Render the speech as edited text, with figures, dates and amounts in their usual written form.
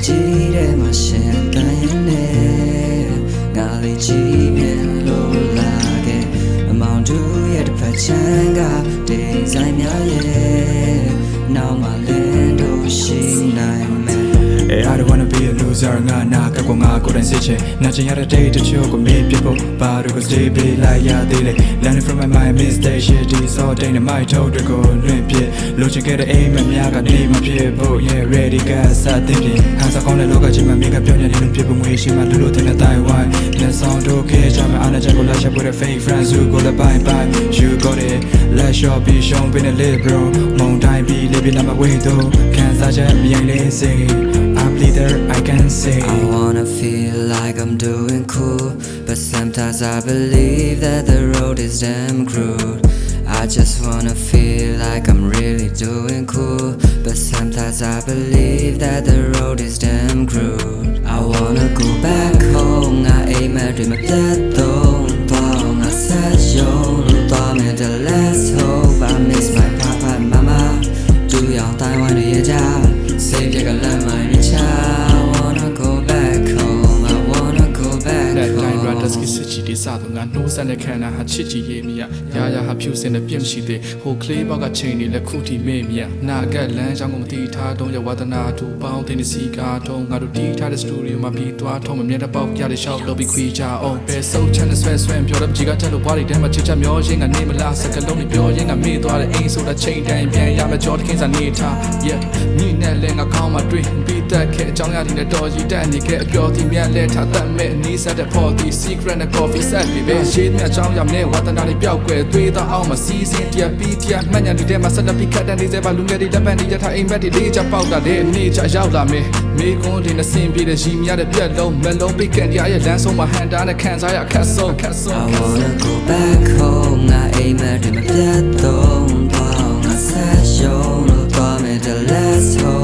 ကြီးတဲ့မှာရှင်တန်ရင်နဲ့ငါလေးကြည့်မြင်လို့လာခဲ့အမောင်တို့ရဲ့တစ်ဖက်ချမ်းကတိမ်ဆိုင်များရဲ့နောက်မှလင်းတို့ရှိနိုင်မယ်Hey, I don't wanna be a loser, nga na ka ko nga ko rin siche. Na ching yara day to chill ko me people, but ko stay be like ya dile. Learning from my mistake, shit these all day na my toe to go luen pie. Lo ching get the aim and mya ka ni ma pie bo, yeah ready guys start thinking. Han sa kong le lo ka chi ma me ka pyo nya ni lu pie bo ngwe shi ma lu lu tin na tai wai. Na song do ke cha ma ana cha ko la sha with a fake friends who go la bye bye. You got it, let your be shown been a little bro. Mong time be live in my way though. Can't such a me ain't say. I'm leader, I can say I wanna feel like I'm doing cool, but sometimes I believe that the road is damn cruel. I just wanna feel like I'm really doing cool, but sometimes I believe that the road is damn cruel. I wanna go back home, I aim at my death though. I said yo, thought me the last hope. I miss my papa and mama. Do y'all die when you die? Save your lemon.ဒီစားတော့ငါနှိုးဆက်တဲ့ခန္ဓာဟာချစ်ကြည်ရေးမြတ်ရာရာဟာဖြူစင်တဲ့ပြည့်မရှိသေးဟိုကလေးဘောက်ကချိန်နေလက်ခုတီမေ့မြတ်နာကလမ်းကြောင်းကိုမတီးထားတော့ရဝဒနာထူပေါင်းတဲ့စီကားထုံးငါတို့တီးထားတဲ့စတူဒီယိုမှာပြီးသွားထုံးမမြတ်တဲ့ပေါက်ကြတဲ့ရှောက်လုပ်ပြီးခွေးကြအောင်ပဲဆုပ်ချမ်းတဲ့ဆွဲဆွဲပြောတဲ့ကြီးကချက်လို့ဘွားတွေထဲမှာချစ်ချမျောရင်းကနေမလားစကလုံးတွေပြောရင်းကမေ့သွားတဲ့အိမ်ဆိုတာချိန်တိုင်းပြန်ရမယ်ကြောတခင်းစာနေထား yeah ညီနဲ့လဲငါကောင်းမှတွေ့ပြီးတက်ခဲ့အကြောင်းရည်နဲ့တော်ကြီးတက်နေခဲ့အပျော်တီမြတ်လဲထားတတ်မဲ့နီးစက်တဲ့ for the secret and coffee set ပဲရှင်းမြတ်ကြောင်းရမယ်ဝါသနာတွေပျောက်ကွယ်သွေးသားအောင်မစီးစင်းတရားပြီးတရားမှတ်ညာနေတဲ့မှာဆက်လက်ပြီးခတ်တန်းနေစေပါလူငယ်တွေတပ်ပန်းနေရထားအိမ်မက်တွေလေးချပေါက်တာတဲ့အနေချရောက်လာမယ်မိကွန်းတွေနဲ့ဆင်ပြေတဲ့ရီမြတဲ့ပြက်လုံးမလုံးပိတ်ကန်တရားရဲ့လမ်းဆုံးမှာဟန်တာနဲ့ခံစားရအခက်ဆုံး I wanna go back home ငါအိမ်မက်တွေမပြတ်တော့I said yo လို့သွားမယ် the last hope